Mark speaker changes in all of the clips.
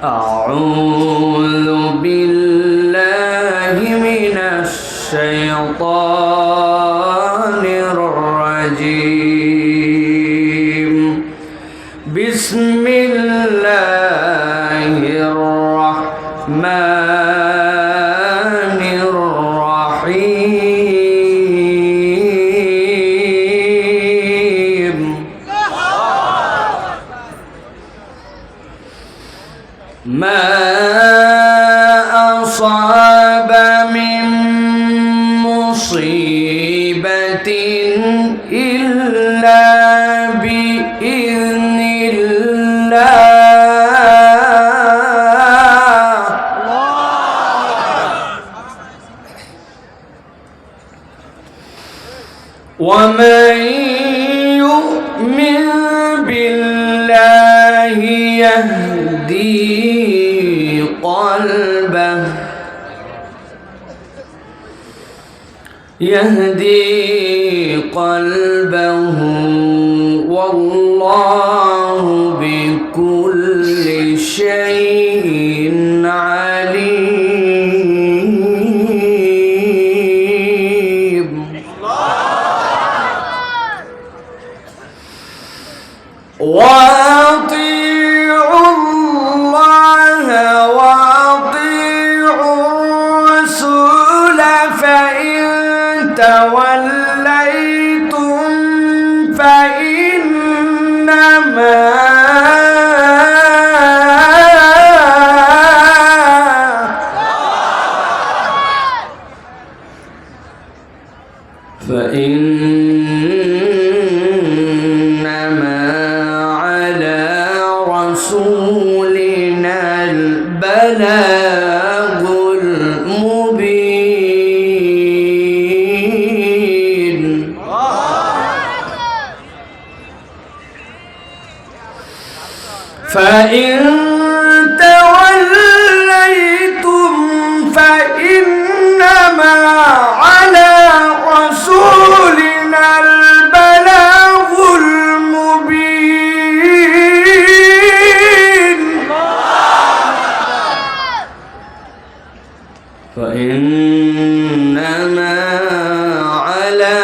Speaker 1: أعوذ بالله من الشيطان الرجيم بسم الله الرحمن الرحيم ما أصاب من مصيبة إلا بإذن الله ومن يؤمن بالله يهدي قلبه والله بكل شيء عليم وأطيعوا الله وأطيعوا الرسول فإن توليتم فإنما على رسولنا البلاغ المبين فإن توليتم فإنما على رسولنا البلاغ المبين فإنما على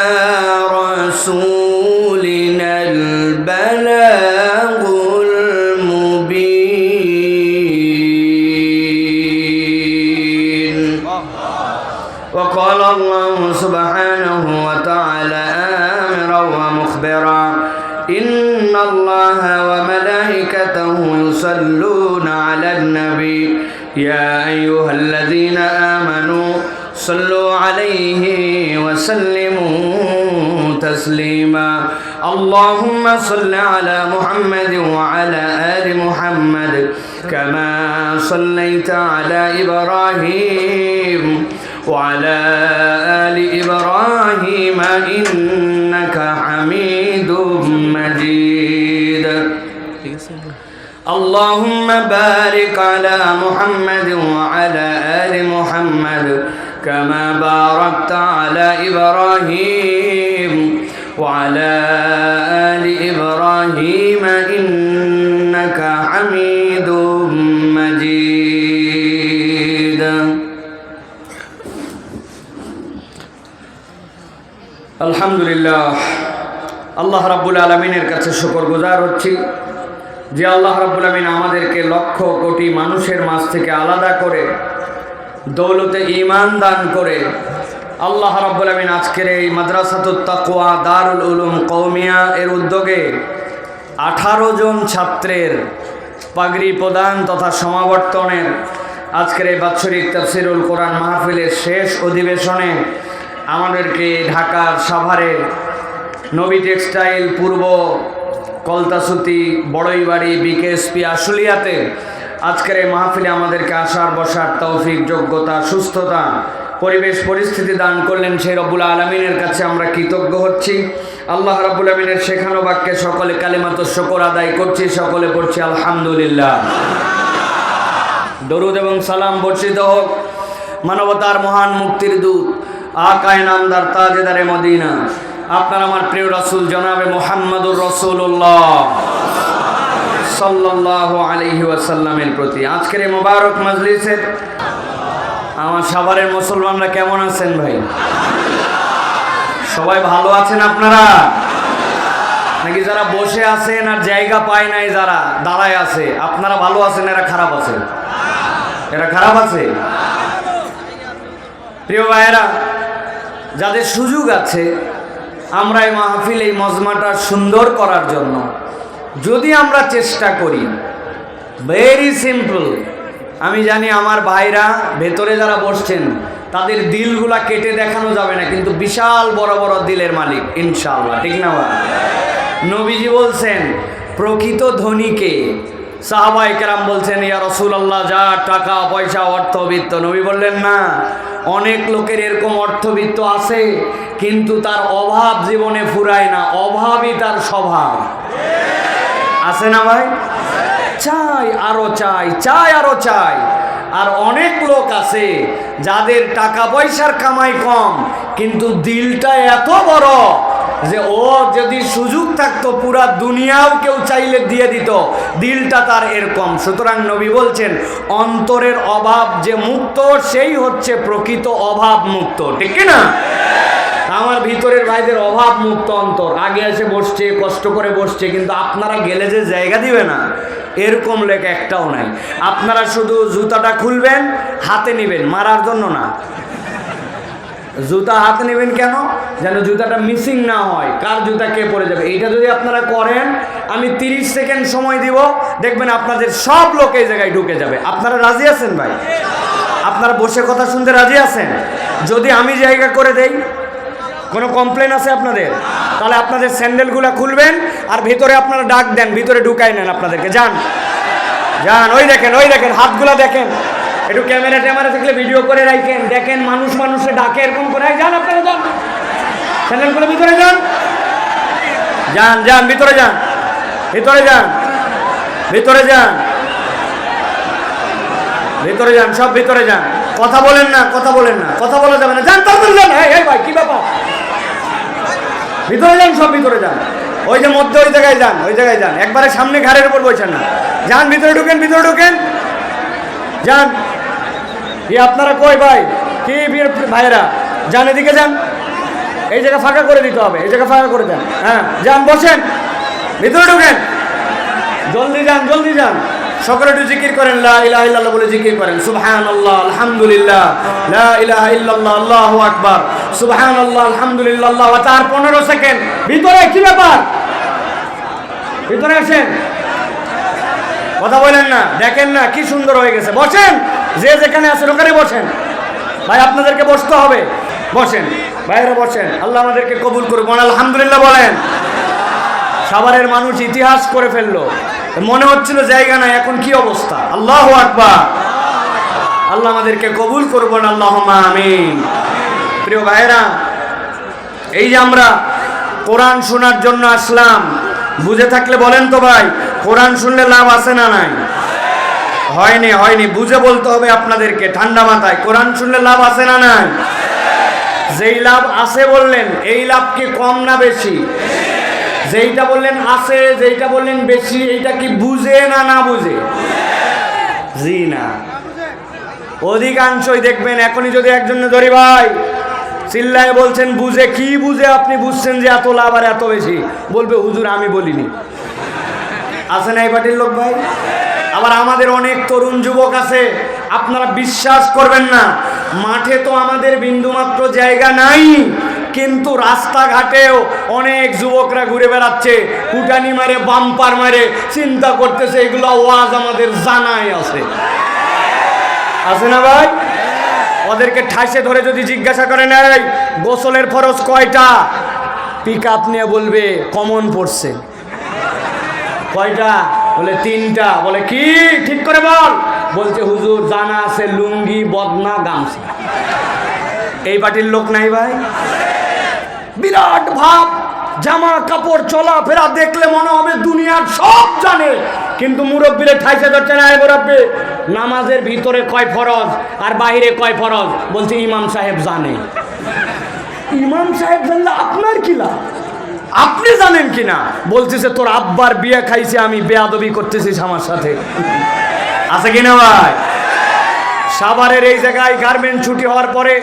Speaker 1: رسولنا البلاغ المبين وقال الله سبحانه وتعالى آمرا ومخبرا إن الله وملائكته يصلون على النبي يا أيها الذين آمنوا صلوا عليه وسلموا تسليما اللهم صل على محمد وعلى آل محمد كما صليت على إبراهيم وعلى آل إبراهيم إنك حميد مجيد اللهم بارك على محمد وعلى آل محمد كما باركت على إبراهيم وعلى آل إبراهيم إنك حميد مجيد আলহামদুলিল্লাহ আল্লাহ রাব্বুল আলামিনের কাছে শুকরগুজার হচ্ছি যে আল্লাহ রাব্বুল আলামিন আমাদেরকে লক্ষ কোটি মানুষের মাঝ থেকে আলাদা করে দৌলতে ঈমান দান করে আল্লাহ রাব্বুল আলামিন আজকের এই মাদ্রাসাতুত তাকওয়া দারুল উলুম কওমিয়া এর উদ্যোগে 18 জন ছাত্রের পাগড়ি প্রদান তথা সমাবর্তনের আজকের এই বাৎসরিক তাফসীরুল কোরআন মাহফিলের শেষ অধিবেশনে আমাদেরকে ঢাকার সাভারে নবী টেক্সটাইল পূর্ব কলতাসুতি বড়ইবাড়ি বিকেএসপি আশুলিয়াতে আজকের এই মাহফিলে আমাদেরকে আসার বসার তৌফিক যোগ্যতা সুস্থতা পরিবেশ পরিস্থিতি দান করলেন সেই রব্বুল আলামিনের কাছে আমরা কৃতজ্ঞ হচ্ছি। আল্লাহ রাব্বুল আলামিনের শেখানো বাক্যে সকলে কালিমাতুশ শুকর আদায় করছি, সকলে পড়ছি আলহামদুলিল্লাহ। দরুদ এবং সালাম বর্ষিত হোক মানবতার মহান মুক্তির দূত আকায়ে নামদার তাজেদারে মদিনা আপনার আমার প্রিয় রাসূল জনাবে মুহাম্মদুর রাসূলুল্লাহ সাল্লাল্লাহু আলাইহি ওয়াসাল্লামের প্রতি। আজকের এই মোবারক মজলিসের আমার সাভারের মুসলমানরা কেমন আছেন ভাই? সবাই ভালো আছেন আপনারা? নাকি যারা বসে আছেন আর জায়গা পায় নাই, যারা দাঁড়ায় আছে, আপনারা ভালো আছেন, এরা খারাপ আছে? এরা খারাপ আছে? প্রিয় ভাইয়েরা, যাদের সুযোগ আছে, আমরা এই মাহফিল, এই মজমাটা সুন্দর করার জন্য যদি আমরা চেষ্টা করি, ভেরি সিম্পল। আমি জানি আমার ভাইরা ভেতরে যারা বসছেন তাদের দিলগুলা কেটে দেখানো যাবে না, কিন্তু বিশাল বড় বড় দিলের মালিক ইনশাআল্লাহ, ঠিক না ভাই? নবীজি বলছেন প্রকৃত ধনীকে, সাহাবায়ে কেরাম বলছেন ইয়া রাসূলুল্লাহ, যা টাকা পয়সা অর্থবিত্ত। নবী বললেন না, অনেক লোকের এরকম অর্থবিত্ত আছে কিন্তু তার অভাব জীবনে ফুরায় না, অভাবই তার স্বভাব। আছে না ভাই? চাই আরো চাই, চাই আরো চাই। আর অনেক লোক আছে যাদের টাকা পয়সার কামাই কম কিন্তু দিলটা এত বড় যে ও যদি সুযোগ থাকতো পুরা দুনিয়াও কেউ চাইলে দিয়ে দিত, দিলটা তার এরকম। সুতরাং নবী বলছেন অন্তরের অভাব যে মুক্ত সেই হচ্ছে প্রকৃত অভাব মুক্ত, ঠিক না? আমার ভিতরের ভাইদের অভাব মুক্ত অন্তর, আগে এসে বসছে, কষ্ট করে বসছে, কিন্তু আপনারা গেলে যে জায়গা দিবে না এরকম লেখ একটাও নাই। আপনারা শুধু জুতাটা খুলবেন, হাতে নেবেন, মারার জন্য না। জুতা হাতে নেবেন কেন? যেন জুতাটা মিসিং না হয়, কার জুতা কে পরে যাবে। এইটা যদি আপনারা করেন, আমি 30 সেকেন্ড সময় দিব, দেখবেন আপনাদের সব লোক এই জায়গায় ঢুকে যাবে। আপনারা রাজি আছেন ভাই? আপনারা বসে কথা শুনতে রাজি আছেন? যদি আমি জায়গা করে দেই, কোনো কমপ্লেন আছে আপনাদের? তাহলে আপনাদের স্যান্ডেলগুলো খুলবেন আর ভিতরে আপনারা ডাক দেন, ভিতরে ঢুকাই নেন আপনাদেরকে। যান যান, ওই দেখেন, ওই দেখেন, হাতগুলো দেখেন। একটু ক্যামেরা ট্যামেরা থাকলে ভিডিও করে রাখেন, দেখেন মানুষ মানুষে ডাকে এরকম করে। যান আপনারা, যান, স্যান্ডেলগুলো ভিতরে যান, যান যান, ভিতরে যান, ভিতরে যান, ভিতরে যান, ভিতরে যান, সব ভিতরে যান। কথা বলেন না, কথা বলেন না, কথা বলা যাবে না। যান তাড়াতাড়ি যান। এই ভাই, কি ব্যাপার? ভিতরে যান, সব ভিতরে যান। ওই যে মধ্যে ওই জায়গায় যান, ওই জায়গায় যান, একবারে সামনে ঘাড়ের উপর বসেন না। যান, ভিতরে ঢুকেন, ভিতরে ঢুকেন, যান। আপনারা কই ভাই? কি ভাইরা, যান, এদিকে যান। এই জায়গা ফাঁকা করে দিতে হবে, এই জায়গা ফাঁকা করে দেন। হ্যাঁ, যান, বসেন, ভিতরে ঢুকেন, জলদি যান, জলদি যান। সকলে একটু জিকির করেন, লা ইলাহা ইল্লাল্লাহ বলে জিকির করেন। সুবহানাল্লাহ, আলহামদুলিল্লাহ, লা ইলাহা ইল্লাল্লাহ, আল্লাহু আকবার, সুবহানাল্লাহ, আলহামদুলিল্লাহ, আল্লাহু। তার 15 সেকেন্ড। ভিতরে কি ব্যাপার? ভিতরে আসেন, কথা বলেন না, দেখেন না কি সুন্দর হয়ে গেছে। বসেন, যে যেখানে আছেন ওখানে বসেন। ভাই আপনাদেরকে বসতে হবে, বসেন ভাইরা, বসেন। আল্লাহ আমাদেরকে কবুল করুন, আলহামদুলিল্লাহ বলেন। সাভারের মানুষ ইতিহাস করে ফেললো, মনে হচ্ছিল জায়গা নাই, এখন কি অবস্থা! আল্লাহু আকবার। আল্লাহ আমাদেরকে কবুল করবেন, আল্লাহুম্মা আমিন। প্রিয় ভাইরা, এই যে আমরা কোরআন শোনার জন্য আসলাম, বুঝে থাকলে বলেন তো ভাই, কোরআন শুনলে লাভ আছে না নাই? হয়নি, হয়নি, বুঝে বলতে হবে আপনাদেরকে, ঠান্ডা মাথায়। কোরআন শুনলে লাভ আছে না নাই? যেই লাভ আছে বললেন, এই লাভ কি কম না বেশি? যেইটা বললেন আছে, যেইটা বললেন বেশি, এইটা কি বুঝে না না বুঝে? জি না, অধিকাংশই দেখবেন এখনই যদি একজন ধরি ভাই চিল্লায় বলছেন বুঝে, কি বুঝে আপনি বুঝছেন যে এত লাভ আর এত বেশি? বলবে হুজুর আমি বলিনি। আছে না এই পার্টির লোক ভাই? আবার আমাদের অনেক তরুণ যুবক আছে, আপনারা বিশ্বাস করবেন না, মাঠে তো আমাদের বিন্দুমাত্র জায়গা নাই, কিন্তু রাস্তাঘাটেও অনেক যুবকরা ঘুরে বেড়াচ্ছে, কুটানি মারে, বাম্পার মারে, চিন্তা করতেছে এগুলো ওয়াজ আমাদের জানাই আছে। আছে না ভাই? ওদেরকে ঠাসে ধরে যদি জিজ্ঞাসা করে নাই গোসলের ফরজ কয়টা, পিক আপ নিয়ে বলবে কমন পড়ছে। কয়টা? বলে 3টা। বলে কি ঠিক করে বল? বলছে হুজুর জানা আছে লুঙ্গি, বদনা, গামছা। এই পার্টির লোক নাই ভাই? বিরাট ভাব, জামা কাপড় চলাফেরা দেখলে মনে হবে দুনিয়ার সব জানে, কিন্তু মুরব্বীরে ঠাইসে ধরছে না। মুরব্বী, নামাজের ভিতরে কয় ফরজ আর বাইরে কয় ফরজ? বলছে ইমাম সাহেব জানে। ইমাম সাহেব জানলে আপনার কি লাভ? আপনি জানেন কিনা, বলতেছে তোর আব্বার বিয়ে খাইছে, আমি বেয়াদবি করতেছিস আমার সাথে। আছে কিনা ভাই? সাভারের এই জায়গায় গার্মেন্ট ছুটি হওয়ার পরে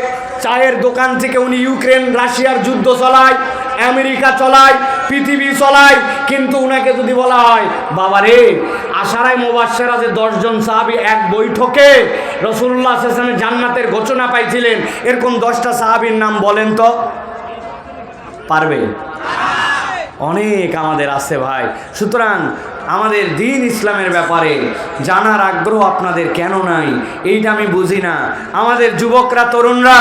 Speaker 1: চায়ের দোকান থেকে উনি ইউক্রেন রাশিয়ার যুদ্ধ চলায়, আমেরিকা চলায়, পৃথিবী চলায়, কিন্তু উনাকে যদি বলা হয় বাবা রে আশারায় মুবাশশিরা যে 10 জন সাহাবী এক বৈঠকে রাসূলুল্লাহ সাল্লাল্লাহু আলাইহি ওয়াসাল্লাম জান্নাতের ঘোষণা পাইছিলেন, এরকম 10টা সাহাবীর নাম বলেন তো, পারবে? অনেক আমাদের আছে ভাই। সুতরাং আমাদের দ্বীন ইসলামের ব্যাপারে জানার আগ্রহ আপনাদের কেন নাই এইটা আমি বুঝি না। আমাদের যুবকরা তরুণরা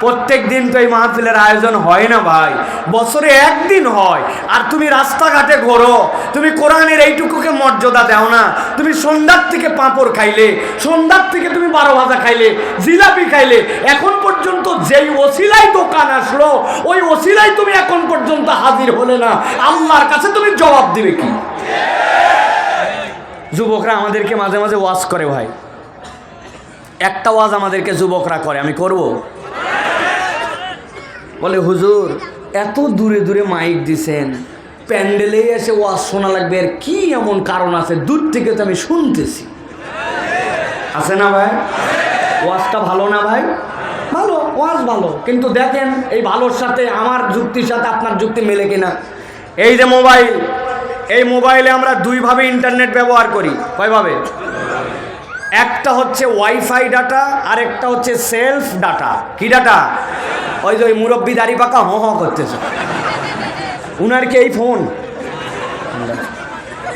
Speaker 1: প্রত্যেক দিন তো এই মাহফিলের আয়োজন হয় না ভাই, বছরে একদিন হয়। আর তুমি রাস্তাঘাটে ঘোরো, তুমি কোরআনের এইটুকুকে মর্যাদা দাও না। তুমি সন্ধ্যার থেকে পাঁপড় খাইলে, সন্ধ্যার থেকে তুমি 12 ভাজা খাইলে, জিলাপি খাইলে, এখন পর্যন্ত যেই ওসিলায় দোকান আসলো ওই ওসিলায় তুমি এখন পর্যন্ত হাজির হলে না, আল্লাহর কাছে তুমি জবাব দিবে কি? যুবকরা আমাদেরকে মাঝে মাঝে ওয়াজ করে ভাই, একটা ওয়াজ আমাদেরকে যুবকরা করে, আমি করব? বলে হুজুর এত দূরে দূরে মাইক দিছেন, প্যান্ডেলে এসে ওয়াজ শোনা লাগবে, আর কি এমন কারণ আছে? দূর থেকে তো আমি শুনতেছি। আছে না ভাই? ওয়াজটা ভালো না ভাই? ভালো, ওয়াজ ভালো, কিন্তু দেখেন এই ভালোর সাথে আমার যুক্তির সাথে আপনার যুক্তি মেলে কিনা। এই যে মোবাইল, এই মোবাইলে আমরা দুইভাবে ইন্টারনেট ব্যবহার করি। কয়ভাবে? একটা হচ্ছে ওয়াইফাই ডাটা, আর একটা হচ্ছে সেলফ ডাটা। কি ডাটা? ওই যে ওই মুরব্বি দাড়ি পাকা হ করতেছে, উনার কি এই ফোন?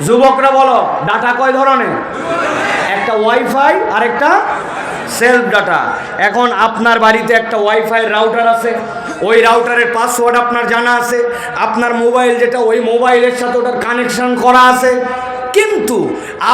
Speaker 1: যুবকরা বলো ডাটা কয় ধরনের? একটা ওয়াইফাই আর একটা সেলফ ডাটা। এখন আপনার বাড়িতে একটা ওয়াইফাই রাউটার আছে, ওই রাউটারের পাসওয়ার্ড আপনার জানা আছে, আপনার মোবাইল যেটা ওই মোবাইলের সাথে ওটার কানেকশন করা আছে, কিন্তু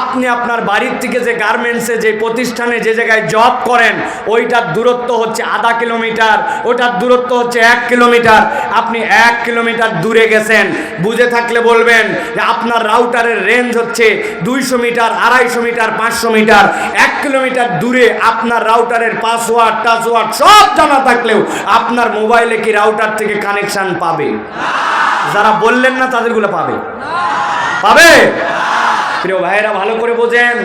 Speaker 1: আপনি আপনার বাড়ির থেকে যে গার্মেন্টসে যে প্রতিষ্ঠানে যে জায়গায় জব করেন ওইটার দূরত্ব হচ্ছে আধা কিলোমিটার, ওটার দূরত্ব হচ্ছে 1 কিলোমিটার। আপনি 1 কিলোমিটার দূরে গেছেন, বুঝে থাকলে বলবেন যে আপনার রাউটারের রেঞ্জ হচ্ছে 200 মিটার, 250 মিটার, 500 মিটার। 1 কিলোমিটার দূরে আপনার রাউটারের পাসওয়ার্ড টাসওয়ার্ড সব জানা থাকলেও আপনার মোবাইলে কি রাউটার থেকে কানেকশন পাবে? যারা বললেন না তাদেরগুলো পাবে? পাবে? প্রিয় ভাইয়েরা ভালো করে বোঝেন,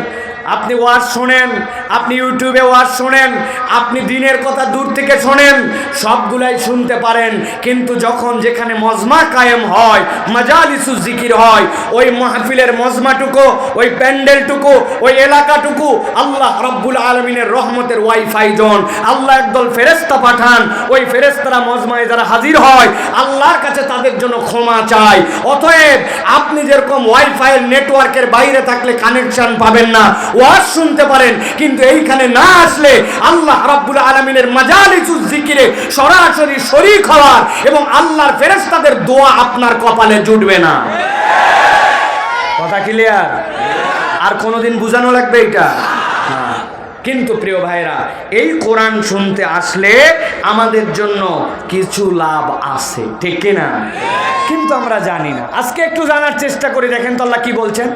Speaker 1: আপনি ওয়াজ শোনেন, আপনি ইউটিউবে ওয়াজ শোনেন, আপনি দিনের কথা দূর থেকে শোনেন, সবগুলাই শুনতে পারেন, কিন্তু যখন যেখানে মজমা কায়েম হয়, মাজালিসুজ জিকির হয়, ওই মাহফিলের মজমাটুকু, ওই প্যান্ডেলটুকু, ওই এলাকাটুকু আল্লাহ রাব্বুল আলামিনের রহমতের ওয়াইফাই জোন। আল্লাহ একদল ফেরেশতা পাঠান, ওই ফেরেশতারা মজমায় যারা হাজির হয় আল্লাহর কাছে তাদের জন্য ক্ষমা চায়। অতএব আপনি যেরকম ওয়াইফাইয়ের নেটওয়ার্কের বাইরে থাকলে কানেকশন পাবেন না, ওয়াজ শুনতে পারেন, কিন্তু এইখানে না আসলে আল্লাহ রাব্বুল আলামিনের মাজালিসুজ জিকিরে সরাসরি শরীক হওয়ার এবং আল্লাহর ফেরেশতাদের দোয়া আপনার কপালে জুটবে না। কথা ক্লিয়ার? আর কোনোদিন বুঝানো লাগবে এটা? কিন্তু প্রিয় ভাইরা, এই কোরআন শুনতে আসলে আমাদের জন্য কিছু লাভ আছে, ঠিক কিনা? কিন্তু আমরা জানি না। আজকে একটু জানার চেষ্টা করি, দেখেন তো আল্লাহ কি বলছেন।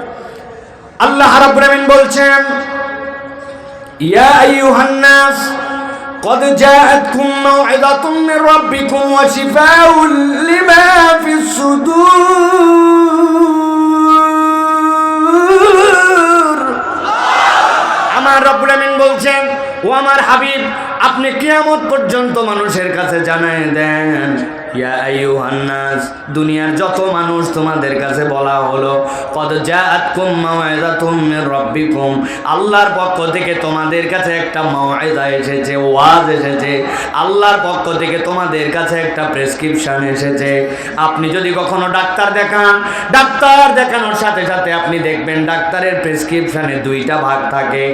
Speaker 1: আল্লাহ রাব্বুল আলামিন বলছেন, ইয়া আইয়ুহান নাস قد جاءتكم موعظة من ربكم وشفاء لما في الصدور। আমার রব্বুল আমিন বলছেন, ও আমার হাবিব আপনি কিয়ামত পর্যন্ত মানুষের কাছে জানায় দেন, ইয়া আইয়ুহান নাস, দুনিয়ার যত মানুষ তোমাদের কাছে বলা হলো, কদ জাআতকুম মাউইযাতুম মির রাব্বিকুম, আল্লাহর পক্ষ থেকে তোমাদের কাছে একটা মাউইযা এসেছে, ওয়াজ এসেছে, আল্লাহর পক্ষ থেকে তোমাদের কাছে একটা প্রেসক্রিপশন এসেছে। আপনি যদি কখনো ডাক্তার দেখান, ডাক্তার দেখানোর সাথে সাথে আপনি দেখবেন ডাক্তারের প্রেসক্রিপশনে 2টা ভাগ থাকে,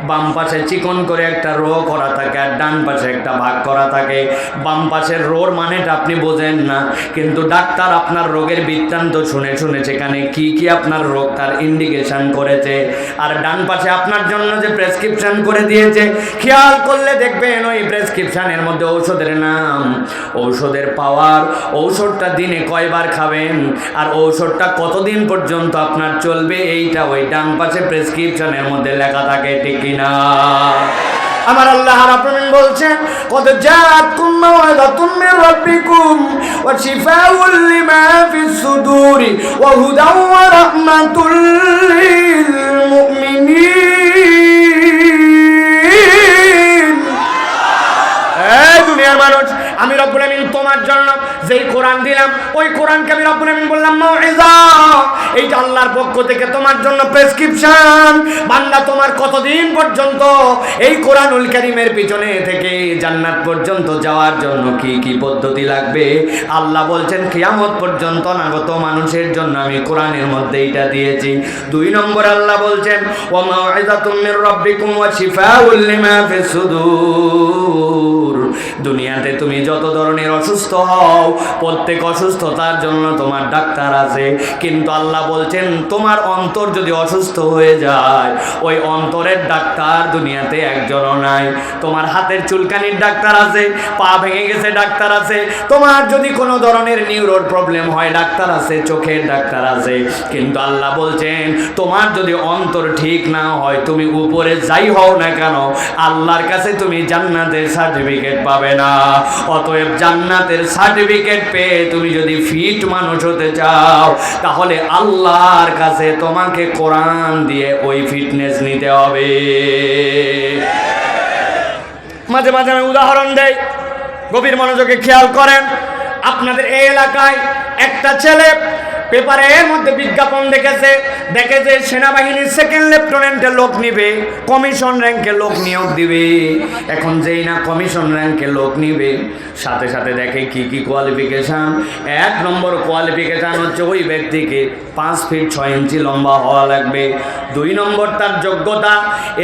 Speaker 1: বাম পাশে চিকন করে একটা রো করা থাকে আর ডান পাশে একটা ভাগ করা থাকে। বাম পাশের রোর মানেটা আপনি বোঝেন না, কিন্তু ডাক্তার আপনার রোগের বৃত্তান্ত শুনে শুনে সেখানে কি কি আপনার রোগ তার ইন্ডিকেশন করেছে, আর ডান পাশে আপনার জন্য যে প্রেসক্রিপশন করে দিয়েছে খেয়াল করলে দেখবেন ওই প্রেসক্রিপশনের মধ্যে ঔষধের নাম, ঔষধের পাওয়ার, ঔষধটা দিনে কয়বার খাবেন আর ঔষধটা কতদিন পর্যন্ত আপনার চলবে, এইটা ওই ডান পাশে প্রেসক্রিপশনের মধ্যে লেখা থাকে, ঠিক কিনা? আমার আল্লাহ রাব্বুল আলামিন বলছেন কদ জাআতকুম মাওয়াযাতুম মির রাব্বিকুম ওয়া শিফাউল লিমা ফিস সুদুরি ওয়া হুদাও ওয়া রাহমাতুল লিল মুমিনিন। এই দুনিয়ার মানুষ, আমি রব্বুল আমিন তোমার জন্য যেই কোরআন দিলাম ওই কোরআনকে আমি রব্বুল আমিন বললাম মাউইজা, এইটা আল্লাহর পক্ষ থেকে তোমার জন্য প্রেসক্রিপশন। বান্দা তোমার কতদিন পর্যন্ত এই কোরআনুল কারীমের পিছনে থেকে জান্নাত পর্যন্ত যাওয়ার জন্য কি কি পদ্ধতি লাগবে আল্লাহ বলছেন কিয়ামত পর্যন্ত নাগত মানুষের জন্য আমি কোরআনের মধ্যে এটা দিয়েছি। 2 নম্বর আল্লাহ বলছেন ওয়া মাউইজাতুম মির রাব্বিকুম ওয়া শিফাউল লিমা ফিস সুদূর। দুনিয়াতে তুমি যত ধরনের অসুস্থ হও প্রত্যেক অসুস্থতার জন্য তোমার ডাক্তার আছে, কিন্তু আল্লাহ বলছেন তোমার অন্তর যদি অসুস্থ হয়ে যায় ওই অন্তরের ডাক্তার দুনিয়াতে একজনও নাই। তোমার হাতের চুলকানির ডাক্তার আছে, পা ভেঙে গেছে ডাক্তার আছে, তোমার যদি কোনো ধরনের নিউরোর প্রবলেম হয় ডাক্তার আছে, চোখের ডাক্তার আছে, কিন্তু আল্লাহ বলছেন তোমার যদি অন্তর ঠিক না হয় তুমি উপরে যাই হও না কেন আল্লাহর কাছে তুমি জান্নাতের সার্টিফিকেট পাবে না। অতএব জান্নাতের সার্টিফিকেট পেয়ে তুমি যদি ফিট মানুষ হতে চাও তাহলে আল্লাহর কাছে তোমাকে কোরআন দিয়ে ওই ফিটনেস নিতে হবে। মাঝে মাঝে আমি উদাহরণ দেই, গভীর মনোযোগে খেয়াল করেন। আপনাদের এই এলাকায় একটা ছেলে পেপারের মধ্যে বিজ্ঞাপন দেখেছে সেনাবাহিনীর 2nd লেফটেন্যান্টের লোক নিবে, কমিশন র্যাঙ্কের লোক নিয়োগ দিবে। এখন যেই না কমিশন র্যাঙ্কের লোক নিবে সাথে সাথে দেখে কি কি কোয়ালিফিকেশান। 1 নম্বর কোয়ালিফিকেশান হচ্ছে ওই ব্যক্তিকে 5 ফিট 6 ইঞ্চি লম্বা হওয়া লাগবে। 2 নম্বর তার যোগ্যতা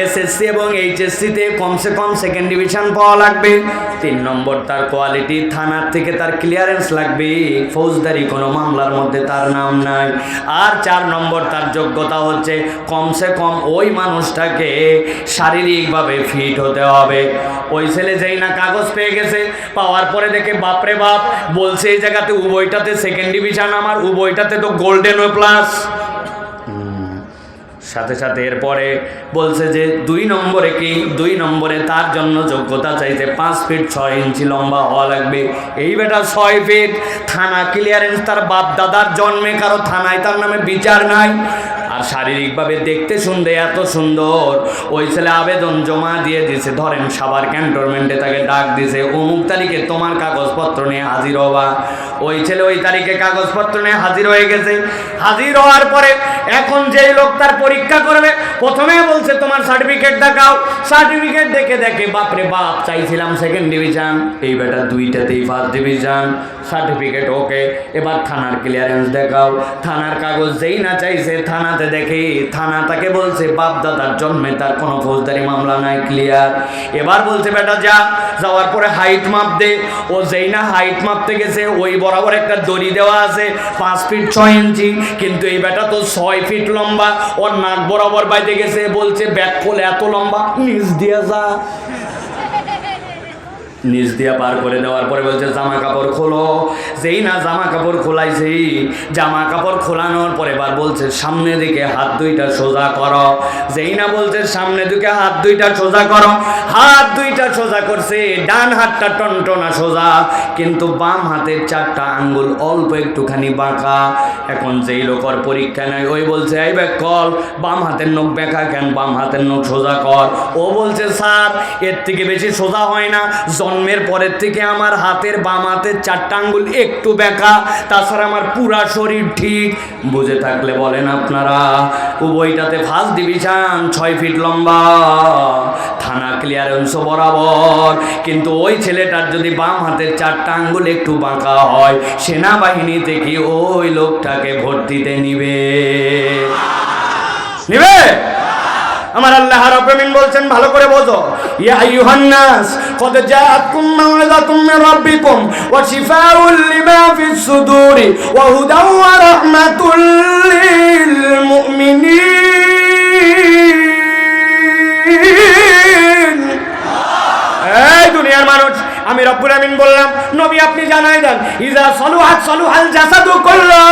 Speaker 1: এসএসসি এবং এইচএসসিতে কমসে কম 2nd ডিভিশন পাওয়া লাগবে। 3 নম্বর তার কোয়ালিটি, থানার থেকে তার ক্লিয়ারেন্স লাগবে, ফৌজদারি কোনো মামলার মধ্যে তার নাম নাই। আর 4 নম্বর তার যোগ্যতা হচ্ছে কমসে কম ওই মানুষটাকে শারীরিকভাবে ফিট হতে হবে। ওই ছেলে যেই না কাগজ পেয়ে গেছে, পাওয়ার পরে দেখে বাপরে বাপ, বলছে এই জায়গাতে উভয়টাতে 2nd ডিভিশন, আমার উভয়টাতে তো গোল্ডেন ও প্লাস। সাথে সাথে এরপরে বলছে যে 2 নম্বরে কি, 2 নম্বরে তার জন্য যোগ্যতা চাইছে 5 ফিট 6 ইঞ্চি লম্বা হওয়া লাগবে। এই বেটা 6 ফিট, থানা ক্লিয়ারেন্স, তার বাপ দাদার জন্মে কারো থানায় তার নামে বিচার নাই। আর শারীরিকভাবে দেখতে শুনতে এত সুন্দর। ওই ছেলে আবেদন জমা দিয়ে দিছে, ধরেন সাভার ক্যান্টনমেন্টে তাকে ডাক দিছে অমুক তারিখে তোমার কাগজপত্র নিয়ে হাজির হবা। ওই ছেলে ওই তারিখে কাগজপত্র নিয়ে হাজির হয়ে গেছে। হাজির হওয়ার পরে এখন যেই লোক তার পরীক্ষা করবে প্রথমে বলছে তোমার সার্টিফিকেট দেখাও। সার্টিফিকেট দেখে বাপরে বাপ, চাইছিলাম 2nd ডিভিশন, এই বেটা 2টাতেই 1st ডিভিশন। সার্টিফিকেট ওকে, এবার থানার ক্লিয়ারেন্স দেখাও। থানার কাগজ যেই না চাইছে, থানাতে দেখে থানা তাকে বলছে বাপ দাদার জন্মে তার কোনো ফৌজদারি মামলা নাই, ক্লিয়ার। এবার বলছে বেটা যাওয়ার পরে হাইট মাপ দে। ও যেই না হাইট মাপতে গেছে ওই বরাবর একটা দড়ি দেওয়া আছে 5 ফিট 6 ইঞ্চি, কিন্তু এই বেটা তো 6 ফিট লম্বা। ওর নাক বরাবর বাইতে গেছে, বলছে ব্যাক কোল এত লম্বা, নিচ দিয়ে যা। নিচ দিয়া পার করে দেওয়ার পরে বলছে জামা কাপড় খোলো। যেই না জামা কাপড় খোলাইছে, জামা কাপড় খোলানোর পরে এবার বলছে সামনে দিকে হাত 2টা সোজা করো। যেই না বলছে সামনে দিকে হাত 2টা সোজা করো, হাত 2টা সোজা করছে, ডান হাতটা টনটনা সোজা, কিন্তু বাম হাতের 4টা আঙ্গুল অল্প একটুখানি বাঁকা। এখন যেই লোকর পরীক্ষা নেয় ওই বলছে এই ব্যাক কল, বাম হাতের নখ বেঁকা কেন, বাম হাতের নখ সোজা কর। ও বলছে স্যার এর থেকে বেশি সোজা হয় না, জন্মের পরের থেকে আমার হাতের বাম হাতের 4টা আঙ্গুল একটু বেঁকা, তাছাড়া আমার পুরা শরীর ঠিক। বুঝে থাকলে বলেন আপনারা, উভয়টাতে 1st ডিভিশন, 6 ফিট লম্বা, থানা ক্লিয়ারেন্স বরাবর। কিন্তু ওই ছেলেটার যদি বাম হাতের 4টা আঙ্গুল একটু বাঁকা হয়, সেনাবাহিনী থেকে ওই লোকটাকে ভর্তিতে নিবে। আমার আল্লাহ রাব্বুল আলামিন বলছেন ভালো করে বোঝো, ইয়া আইয়ুহান নাস কদ জাআতকুম মাউইযাতুম মির রাব্বিকুম ওয়া শিফাউল লিমা ফিস সুদুরি ওয়া হুদাও ওয়া রাহমাতুল লিল মুমিনিন। এই দুনিয়ার মানুষ, আমি রব্বুল আমিন বললাম নবী আপনি জানাই দেন ইজা সলুহাত সলুহাল জাসাদু কুল্লু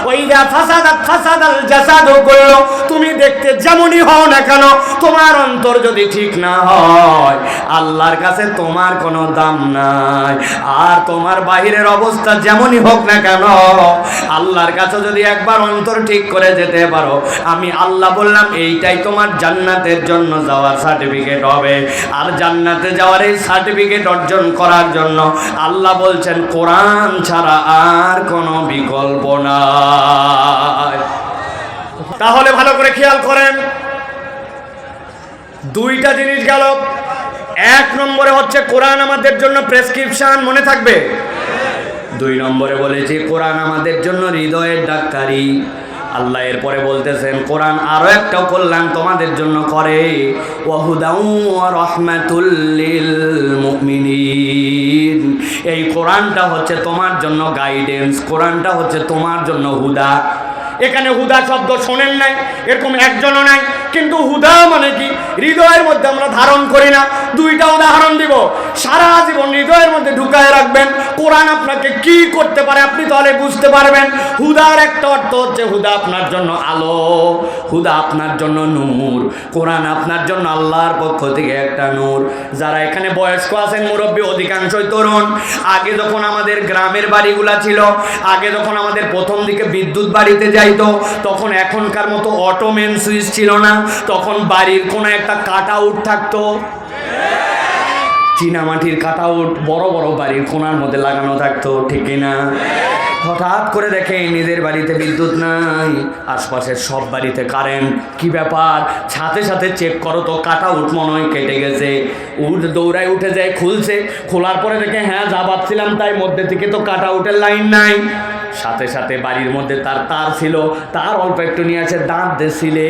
Speaker 1: ওয়া ইজা ফাসাদাত ফাসাদাল জাসাদু কুল্লু। তুমি দেখতে যেমনই হও না কেন তোমার অন্তর যদি ঠিক না হয় আল্লাহর কাছে তোমার কোনো দাম নাই। আর তোমার বাহিরের অবস্থা যেমনই হোক না কেন আল্লাহর কাছে যদি একবার অন্তর ঠিক করে যেতে পারো আমি আল্লাহ বললাম এইটাই তোমার জান্নাতের জন্য যাওয়ার সার্টিফিকেট হবে। আর জান্নাতে যাওয়ার এই সার্টিফিকেট অর্জন করার জন্য আল্লাহ বলছেন কোরআন ছাড়া আর কোনো বিকল্প নাই। তাহলে ভালো করে খেয়াল করেন, দুইটা জিনিস গেল। এক নম্বরে হচ্ছে কোরআন আমাদের জন্য প্রেসক্রিপশন, মনে থাকবে। দুই নম্বরে বলেছি কোরআন আমাদের জন্য হৃদয়ের ডাক্তারি। আল্লাহ এরপরে বলতেছেন কোরআন আরো একটা কল্যাণ তোমাদের জন্য করে, ওয়াহুদাউ ওয়া রাহমাতুল লিল মুমিনিন। এই কোরআনটা হচ্ছে তোমার জন্য গাইডেন্স, কোরআনটা হচ্ছে তোমার জন্য হুদা। এখানে হুদা শব্দ শোনেন নাই, এরকম একজনও নাই, কিন্তু হুদা মানে কি হৃদয়ের মধ্যে আমরা ধারণ করি না। দুইটা উদাহরণ দিব, সারা জীবন হৃদয়ের মধ্যে ঢুকায় রাখবেন। কোরআন আপনাকে কি করতে পারে আপনি তাহলে বুঝতে পারবেন। হুদার একটা অর্থ হচ্ছে হুদা আপনার জন্য আলো, হুদা আপনার জন্য নূর। কোরআন আপনার জন্য আল্লাহর পক্ষ থেকে একটা নূর। যারা এখানে বয়স্ক আছেন, মুরব্বী, অধিকাংশই তরুণ। আগে যখন আমাদের গ্রামের বাড়িগুলা ছিল, আগে যখন আমাদের প্রথম দিকে বিদ্যুৎ বাড়িতে যাইতো, তখন এখনকার মতো অটো মেন সুইচ ছিল না। তখন বাড়ির কোনো একটা কাট আউট থাকতো, চীনামাটির কাট আউট বড় বড় বাড়ির কোণার মধ্যে লাগানো থাকতো, ঠিক না? হঠাৎ করে দেখে নিজের বাড়িতে বিদ্যুৎ নাই, আশপাশের সব বাড়িতে কারেন্ট। কি ব্যাপার? সাথে সাথে চেক করো তো, কাট আউট মনে হয় কেটে গেছে। দৌড়ায় উঠে যায়, খুলছে, খোলার পরে দেখে হ্যাঁ যা ভাবছিলাম তাই, মধ্যে থেকে তো কাট আউটের লাইন নাই। সাথে সাথে বাড়ির মধ্যে তার ছিল, তার অল্প একটু নিয়ে আছে, দাঁত দিছিলে,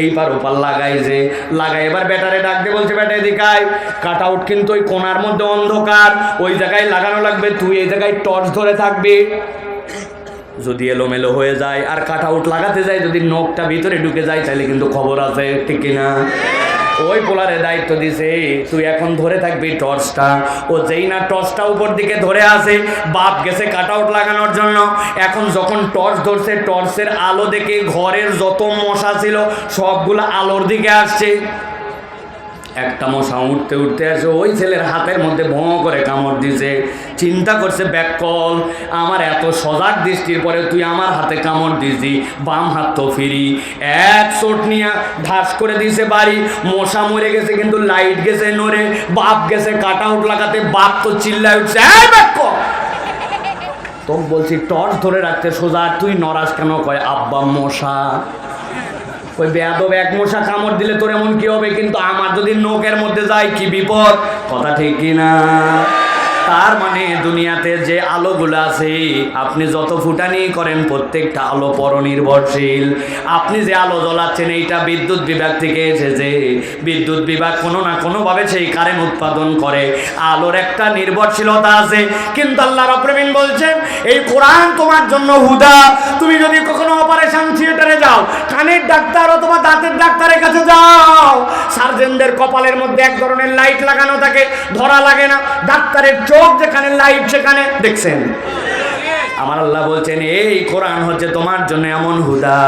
Speaker 1: এইবার ওপার লাগাইছে, লাগাই এবার ব্যাটারে ডাক দিয়ে বলছে ব্যাটারি দিকায়, কাট আউট কিন্তু ওই কোণার মধ্যে অন্ধকার, ওই জায়গায় লাগানো লাগবে, তুই এই জায়গায় টর্চ ধরে থাকবি। যদি এলোমেলো হয়ে যায় আর কাট আউট লাগাতে যায়, যদি নখটা ভিতরে ঢুকে যায় তাহলে কিন্তু খবর আছে, ঠিক কিনা? ওই পোলারে দায়িত্ব দিছে, তুই এখন ধরে থাকবি টর্চটা। ও যেই না টর্চটা উপর দিকে ধরে আসে, বাপ গেছে কাট আউট লাগানোর জন্য। এখন যখন টর্চ ধরছে, টর্চের আলো দেখে ঘরের যত মশা ছিল সবগুলো আলোর দিকে আসছে। একটা মশা উঠতে উঠতে আসে, ওই ছেলের হাতের মধ্যে ভোঁ করে কামড় দিছে। চিন্তা করছে ব্যাককল, আমার এত সজাগ দৃষ্টির পরে তুই আমার হাতে কামড় দিছি, বাম হাত তো ফিরি। এক চোট নিয়ে ধাস করে দিয়েছে বাড়ি। মশা মরে গেছে কিন্তু লাইট গেছে নড়ে। বাপ গেছে কাট আউট লাগাতে, বাপ তো চিল্লায় উঠছে, এই ব্যাককল, তোকে বলছি টর্চ ধরে রাখতে সোজা, তুই নড়াস কেন? কয় আব্বা মশা। ওই বেয়াদব এক মশা কামড় দিলে তোর এমন কি হবে, কিন্তু আমার যদি নখের মধ্যে যায় কি বিপদ, কথা ঠিক কিনা? তার মানে দুনিয়াতে যে আলোগুলো আছে, আপনি যত ফুটানি করেন প্রত্যেকটা আলো পরনির্ভরশীল। আপনি যে আলো জ্বলাচ্ছেন এইটা বিদ্যুৎ বিভাগ থেকে এসেছে। বিদ্যুৎ বিভাগ কোনো না কোনোভাবে সেই কারেন্ট উৎপাদন করে। আলোর একটা নির্ভরশীলতা আছে। কিন্তু আল্লাহ রাব্বুল আমিন বলছেন এই কোরআন তোমার জন্য হুদা। তুমি যদি কখনো অপারেশন থিয়েটারে যাও, কানের ডাক্তার অথবা দাঁতের ডাক্তারের কাছে যাও, সার্জনদের কপালের মধ্যে এক ধরনের লাইট লাগানো থাকে, ধরা লাগে না। ডাক্তারের চোখ যেখানে, লাইট সেখানে, দেখছেন? আমার আল্লাহ বলছেন এই কোরআন হচ্ছে তোমার জন্য এমন হুদা।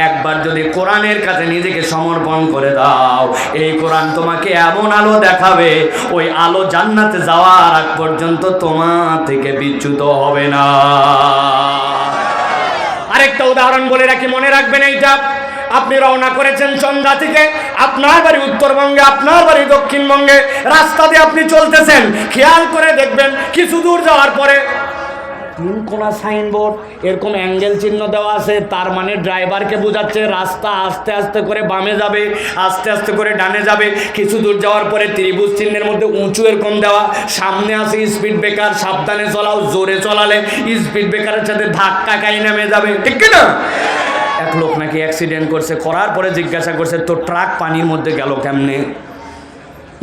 Speaker 1: একবার যদি কোরআনের কাছে নিজেকে সমর্পণ করে দাও, এই কোরআন তোমাকে এমন আলো দেখাবে, ওই আলো জান্নাতে যাওয়ার আগ পর্যন্ত তোমার থেকে বিচ্যুত হবে না। আরেকটা উদাহরণ বলে রাখি, মনে রাখবেন এইটা। আপনি রওনা করেছেন সন্ধ্যা থেকে, আপনার বাড়ি উত্তরবঙ্গে, আপনার বাড়ি দক্ষিণবঙ্গে, রাস্তা দিয়ে আপনি চলতেছেন, খেয়াল করে দেখবেন কিছু দূর যাওয়ার পরে তিন কোনা সাইনবোর্ড, এরকম অ্যাঙ্গেল চিহ্ন দেওয়া আছে। তার মানে ড্রাইভারকে বোঝাচ্ছে রাস্তা আস্তে আস্তে করে বামে যাবে, আস্তে আস্তে করে ডানে যাবে। কিছু দূর যাওয়ার পরে ত্রিভুজ চিহ্নের মধ্যে উঁচু এরকম দেওয়া, সামনে আছে স্পিড ব্রেকার, সাবধানে চলাও, জোরে চলালে স্পিড ব্রেকারের সাথে ধাক্কা খাই নেমে যাবে, ঠিক না? এক লোক নাকি অ্যাক্সিডেন্ট করছে, করার পরে জিজ্ঞাসা করছে তো ট্রাক পানির মধ্যে গেল কেমনে?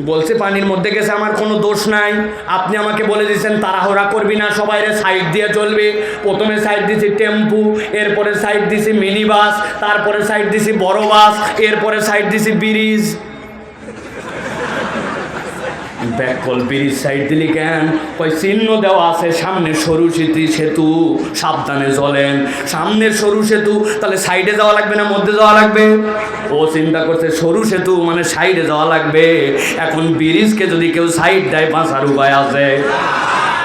Speaker 1: বলছে পানির মধ্যে গেছে, আমার কোনো দোষ নাই। আপনি আমাকে বলে দিয়েছেন তাড়াহুড়া করবি না, সবাইরে সাইড দিয়ে চলবে। প্রথমে সাইড দিছি টেম্পু, এরপরে সাইড দিছি মিনি বাস, তারপরে সাইড দিছি বড় বাস, এরপরে সাইড দিছি ব্রিজ। ব্যাকল ব্রিজ সাইড দিলি কেন? ওই চিহ্ন দেওয়া আছে সামনে সরু সেতু, সাবধানে চলেন। সামনের সরু সেতু, তাহলে সাইডে যাওয়া লাগবে না মধ্যে যাওয়া লাগবে? ও চিন্তা করছে সরু সেতু মানে সাইডে যাওয়া লাগবে। এখন ব্রিজকে যদি কেউ সাইড দেয় বাঁচার উপায় আছে।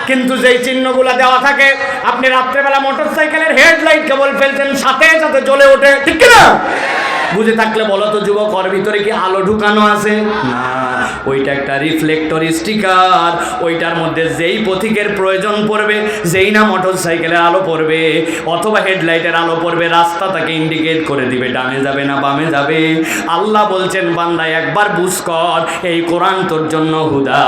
Speaker 1: কিন্তু যেই চিহ্নগুলো দেওয়া থাকে, আপনি রাত্রেবেলা মোটরসাইকেলের হেডলাইট কেবল ফেলছেন, সাথে সাথে জ্বলে ওঠে, ঠিক না? বুঝে থাকলে বলো তো যুবক, ওর ভিতরে কি আলো ঢুকানো আছে? না, ওইটা একটা রিফ্লেক্টর স্টিকার। ওইটার মধ্যে যেই পথিকের প্রয়োজন পড়বে, যেই না মোটরসাইকেলের আলো পড়বে অথবা হেডলাইটের আলো পড়বে, রাস্তা তাকে ইন্ডিকেট করে দিবে, ডানে যাবে না বামে যাবে। আল্লাহ বলছেন, বান্দা একবার বুঝ কর, এই কোরআন তোর জন্য হুদা।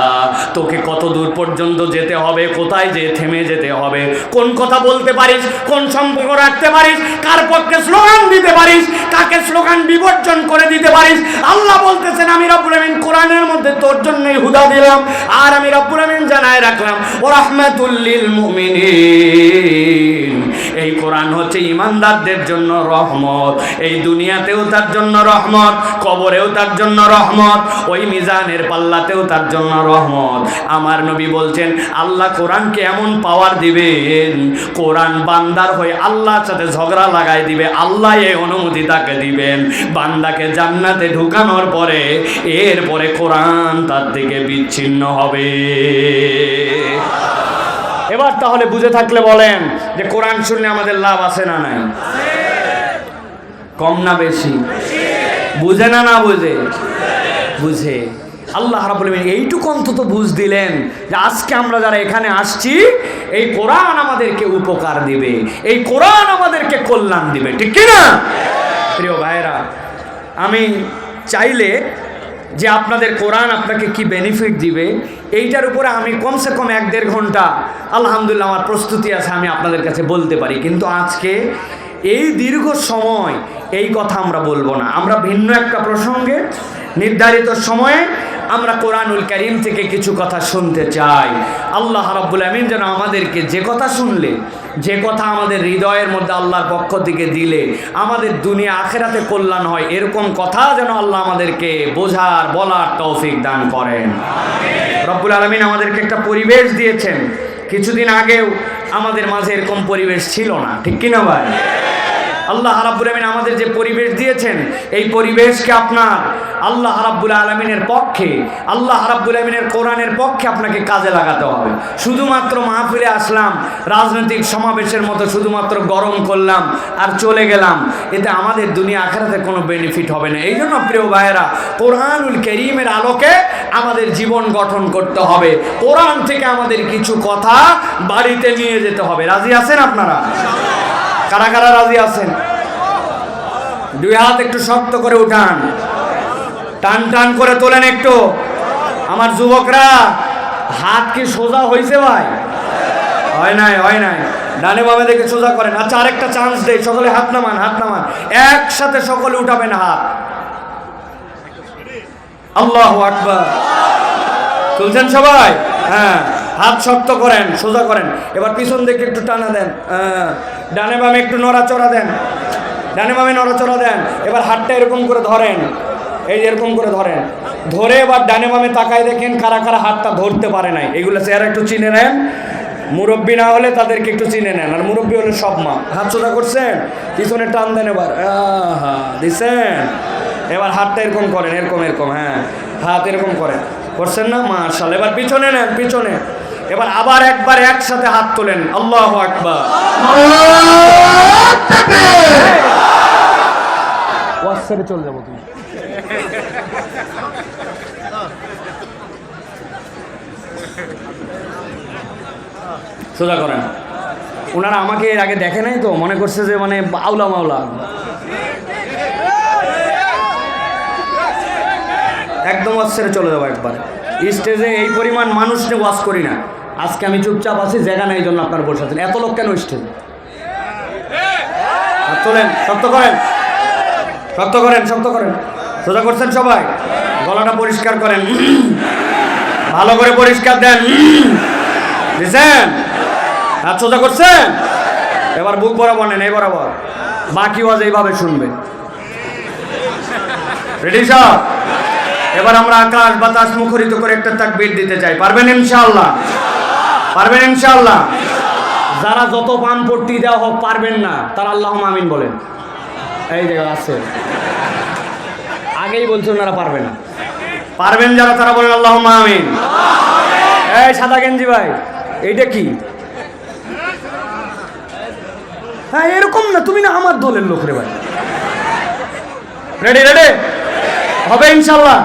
Speaker 1: তোকে কত দূর পর্যন্ত যেতে হবে, কোথায় যে থেমে যেতে হবে, কোন কথা বলতে পারিস, কোন সম্পর্ক রাখতে পারিস, কার পক্ষে স্লোগান দিতে পারিস, কাকে স্লোগান বিবর্জন করে দিতে পারিস। আল্লাহ বলতেছেন, আমি রব্বুল আমিন কোরআনের মধ্যে তোর জন্যই হুদা দিলাম। আর আমি রব্বুল আমিন জানায় রাখলাম, ওয়া রাহমাতুল লিল মুমিনিন। এই কোরআন হচ্ছে ইমানদারদের জন্য রহমত। এই দুনিয়াতেও তার জন্য রহমত, কবরেও তার জন্য রহমত, ওই মিজানের পাল্লাতেও তার জন্য রহমত। আমার নবী বলছেন, আল্লাহ কোরআনকে এমন পাওয়ার দিবেন, কোরআন বান্দার হয়ে আল্লাহর সাথে ঝগড়া লাগাই দিবে। আল্লাহ এই অনুমতি তাকে দিবেন, বান্দাকে জান্নাতে ঢুকানোর পরে এরপরে কোরআন তার থেকে বিচ্ছিন্ন হবে। এবার তাহলে বুঝে থাকলে বলেন যে কোরআন শুনলে আমাদের লাভ আছে না নাই? কম না বেশি? বুঝে না না বুঝে? বুঝে। আল্লাহ রাব্বুল আমিন এইটুকু অন্তত বুঝ দিলেন যে আজকে আমরা যারা এখানে আসছি, এই কোরআন আমাদেরকে উপকার দিবে, এই কোরআন আমাদেরকে কল্যাণ দিবে, ঠিক কি না? প্রিয় ভাইরা, আমি চাইলে যে আপনাদের কোরআন আপনাকে কি বেনিফিট দিবে এইটার উপরে আমি কমসে কম 1-1.5 ঘন্টা আলহামদুলিল্লাহ আমার প্রস্তুতি আছে, আমি আপনাদের কাছে বলতে পারি। কিন্তু আজকে এই দীর্ঘ সময় এই কথা আমরা বলবো না। আমরা ভিন্ন একটা প্রসঙ্গে নির্ধারিত সময়ে আমরা কোরআনুল কারীম থেকে কিছু কথা শুনতে চাই। আল্লাহ রাব্বুল আমিন যেন আমাদেরকে যে কথা শুনলে, যে কথা আমাদের হৃদয়ের মধ্যে আল্লাহর পক্ষ থেকে দিলে আমাদের দুনিয়া আখিরাতে কল্যাণ হয়, এরকম কথা যেন আল্লাহ আমাদেরকে বোঝার বলার তৌফিক দান করেন। রব্বুল আলামিন আমাদেরকে একটা পরিবেশ দিয়েছেন। কিছুদিন আগেও আমাদের মাঝে এরকম পরিবেশ ছিল না, ঠিক কিনা ভাই? আল্লাহ রাব্বুল আমিন আমাদের যে পরিবেশ দিয়েছেন, এই পরিবেশকে আপনার আল্লাহ রাব্বুল আলামিনের পক্ষে, আল্লাহ রাব্বুল আমিনের কোরআনের পক্ষে আপনাকে কাজে লাগাতে হবে। শুধুমাত্র মাহফিলে আসলাম, রাজনৈতিক সমাবেশের মতো শুধুমাত্র গরম করলাম আর চলে গেলাম, এতে আমাদের দুনিয়া আখিরাতে কোনো বেনিফিট হবে না। এই জন্য প্রিয় ভাইয়েরা, কোরআনুল কারীমের আলোকে আমাদের জীবন গঠন করতে হবে। কোরআন থেকে আমাদের কিছু কথা বাড়িতে নিয়ে যেতে হবে। রাজি আছেন আপনারা? কারা কারা রাজি আছেন? 2 হাত একটু শক্ত করে উঠান, টান টান করে তোলেন একটু। আমার যুবকরা, হাত কি সোজা হয়েছে ভাই? হয় নাই, হয় নাই। ডানে বামে দেখে সোজা করেন। আচ্ছা, আরেকটা চান্স দেই, সকলে হাত নামান, হাত নামান, একসাথে সকলে উঠাবেন হাত। আল্লাহু আকবার। তুলছেন সবাই? হ্যাঁ, হাত শক্ত করেন, সোজা করেন। এবার পিছন দিকে একটু টানা দেন, ডানে বামে একটু নড়াচড়া দেন, ডানে বামে নড়াচড়া দেন। এবার হাতটা এরকম করে ধরেন, এই এরকম করে ধরেন, ধরে এবার ডানে বামে তাকায় দেখেন কারা কারা হাতটা ধরতে পারে নাই। এগুলো চেহারা একটু চিনে নেন। মুরব্বী না হলে তাদেরকে একটু চিনে নেন, আর মুরব্বী হলে সব মা। হাত সোজা করছেন, পিছনে টান দেন, এবার দিচ্ছেন। এবার হাতটা এরকম করেন, এরকম এরকম, হ্যাঁ হাত এরকম করেন, করছেন না? মাশাআল্লাহ। এবার পিছনে নেন, পিছনে। এবার আবার একবার একসাথে হাত তোলেন, আল্লাহু আকবার। ওয়াজ ছেড়ে চলে যাবো তুমি। সোজা করেন। ওনারা আমাকে এর আগে দেখে নাই তো, মনে করছে যে মানে আউলা মাওলা। একদম ওয়াজ ছেড়ে চলে যাবো একবার। স্টেজে এই পরিমাণ মানুষ নিয়ে ওয়াজ করি না। আজকে আমি চুপচাপ আছি, জায়গা নেই, জন্য আপনার বসে আছেন। এত লোক কেন স্টেজে? তোলেন, শক্ত করেন, শক্ত করেন, শক্ত করেন। সোজা করছেন সবাই? গলাটা পরিষ্কার করেন, ভালো করে পরিষ্কার দেন, দিচ্ছেন? হাত সোজা করছেন? এবার বুক বরাবর নেন, এই বরাবর। বাকি ওয়াজ এইভাবে শুনবেন। রেডি সব? এবার আমরা আকাশ বাতাস মুখরিত করে একটা তাকবীর দিতে চাই। পারবেন ইনশাআল্লাহ? পারবেন ইনশাআল্লাহ? যারা যত পান পট্টি দেওয়া হোক পারবেন না, তারা আল্লাহুম্মা আমিন বলেন। এই দেখো আছে, আগেই বলছেন ওনারা পারবে না। পারবেন যারা, তারা বলেন আল্লাহুম্মা আমিন। এই সাদা গেঞ্জি ভাই, এইটা কি? হ্যাঁ এরকম না, তুমি না আমার দলের লোক রে ভাই। রেডি রেডি হবে ইনশাআল্লাহ?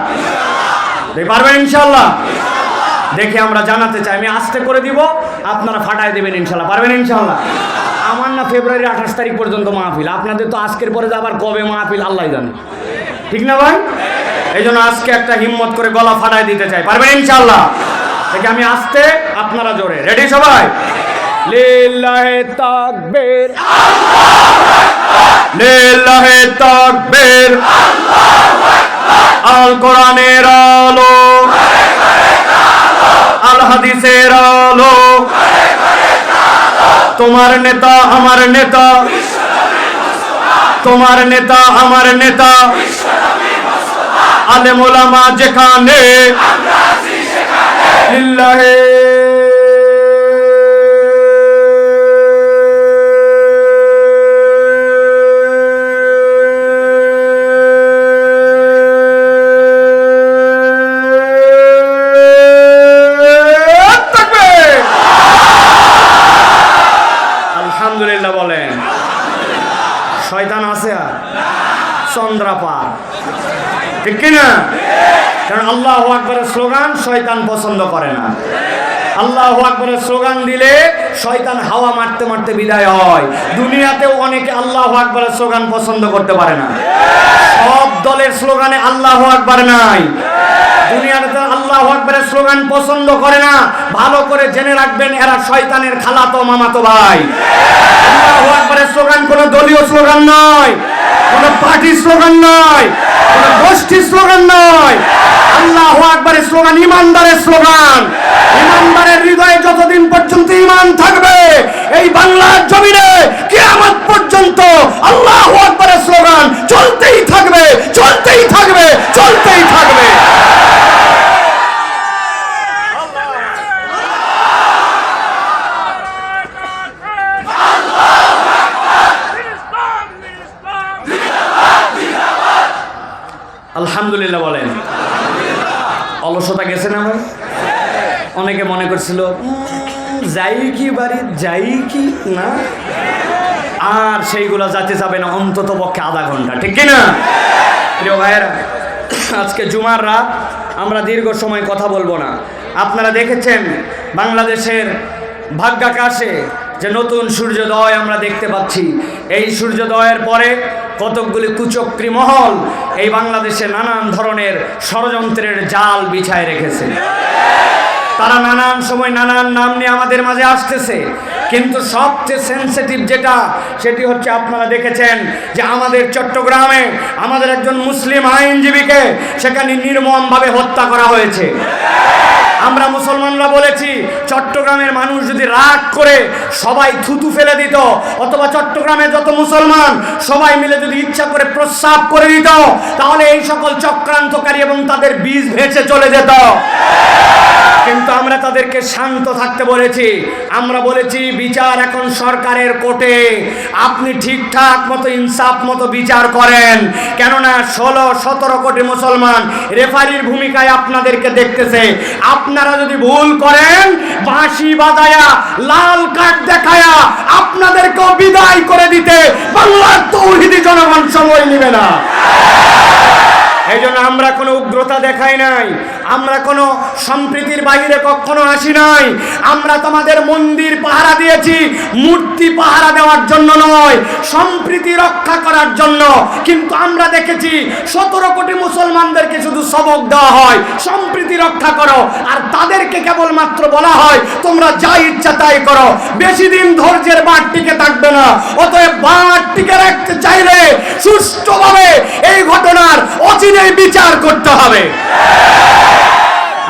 Speaker 1: পারবেন ইনশাআল্লাহ? দেখে আমরা জানাতে চাই, আমি আস্তে করে দিব, আপনারা ফাটায় দেবেন ইনশাআল্লাহ। পারবেন ইনশাআল্লাহ? আমার না ফেব্রুয়ারি 28 তারিখ পর্যন্ত মাহফিল, আপনাদের তো আজকের পরে আবার কবে মাহফিল আল্লাহ জানে, ঠিক না ভাই? এই জন্য আজকে একটা হিম্মত করে গলা ফাটায় দিতে চাই। পারবেন ইনশাআল্লাহ? দেখে আমি আস্তে, আপনারা জোরে। রেডি সবাই? লিল্লাহি তাকবীর, লিল্লাহি তাকবীর, আল কোরআনের আলো, আল হাদিসের আলো, তোমার নেতা আমার নেতা, তোমার নেতা আমার নেতা, আলেম ওলামা যেখানে, লিল্লাহি আলহামদুলিল্লাহ বলেন। শয়তান আছে আর চন্দ্রাপার, ঠিক কিনা? কারণ আল্লাহু আকবারের স্লোগান শয়তান পছন্দ করে না। আল্লাহু আকবারের স্লোগান দিলে শয়তান হাওয়া মারতে মারতে বিদায় হয়। দুনিয়াতেও অনেকে আল্লাহু আকবারের স্লোগান পছন্দ করতে পারে না। সব দলের স্লোগানে আল্লাহু আকবার নাই। দুনিয়াতে আল্লাহু আকবারের স্লোগান পছন্দ করে না, ভালো করে জেনে রাখবেন, এরা শয়তানের খালাতো মামাতো ভাই। আল্লাহু আকবারের স্লোগান কোনো দলীয় স্লোগান নয়, কোনো পার্টি স্লোগান নয়, কোনো গোষ্ঠীর স্লোগান নয়। আল্লাহু আকবারের স্লোগান ইমানদারের স্লোগান। ইমানদারের হৃদয়ে যতদিন পর্যন্ত ঈমান থাকবে, এই বাংলার জমিনে কিয়ামত পর্যন্ত আল্লাহু আকবারের স্লোগান চলতেই থাকবে, চলতেই থাকবে, চলতেই থাকবে। আলহামদুলিল্লাহ বলেন। অলসতা গেছে না ভাই? অনেকে মনে করছিল যাই কি বাড়ি, যাই কি না, আর সেইগুলা যাতে যাবে না অন্তত পক্ষে আধা ঘন্টা, ঠিক কিনা? প্রিয় ভাইয়েরা, আজকে জুমার রাত, আমরা দীর্ঘ সময় কথা বলবো না। আপনারা দেখেছেন বাংলাদেশের ভাগ্যাকাশে যে নতুন সূর্যোদয় আমরা দেখতে পাচ্ছি। এই সূর্যোদয়ের পরে কতকগুলি কুচক্রী মহল এই বাংলাদেশে নানান ধরনের ষড়যন্ত্রের জাল বিছায় রেখেছে। তারা নানান সময় নানান নাম নিয়ে আমাদের মাঝে আসতেছে, কিন্তু সবচেয়ে সেন্সিটিভ যেটা, সেটি হচ্ছে আপনারা দেখেছেন যে আমাদের চট্টগ্রামে আমাদের একজন মুসলিম আইনজীবীকে সেখানে নির্মমভাবে হত্যা করা হয়েছে। আমরা মুসলমানরা বলেছি, চট্টগ্রামের মানুষ যদি রাগ করে সবাই থুতু ফেলে দিত, অথবা চট্টগ্রামের যত মুসলমান সবাই মিলে যদি ইচ্ছা করে প্রস্রাব করে দিত, তাহলে এই সকল চক্রান্তকারী এবং তাদের বীজ ভেসে চলে যেত। কিন্তু আমরা তাদেরকে শান্ত থাকতে বলেছি। আমরা বলেছি বিচার এখন সরকারের কোর্টে, আপনি ঠিকঠাক মতো ইনসাফ মতো বিচার করেন, কেননা 16-17 কোটি মুসলমান রেফারির ভূমিকায় আপনাদেরকে দেখতেছে। আপনারা যদি ভুল করেন, বাঁশি বাজায়া লাল কার্ড দেখায়া আপনাদেরকেও বিদায় করে দিতে বাংলার তৌহিদি জনগণ সময় নেবে না। এই জন্য আমরা কোনো উগ্রতা দেখাই নাই, আমরা কোনো সম্প্রীতির বাইরে কখনো আসি নাই। আমরা তোমাদের মন্দির পাহারা দিয়েছি মূর্তি পাহারা দেওয়ার জন্য নয়, সম্প্রীতি রক্ষা করার জন্য। কিন্তু আমরা দেখেছি 17 কোটি মুসলমানদেরকে শুধু সবক দেওয়া হয় সম্প্রীতি রক্ষা করো, আর তাদেরকে কেবলমাত্র বলা হয় তোমরা যা ইচ্ছা তাই করো। বেশি দিন ধৈর্যের বাঁধ টিকে থাকবে না। অতএব বাঁধ টিকে রাখতে চাইলে সুষ্ঠুভাবে এই ঘটনার অচিরেই বিচার করতে হবে।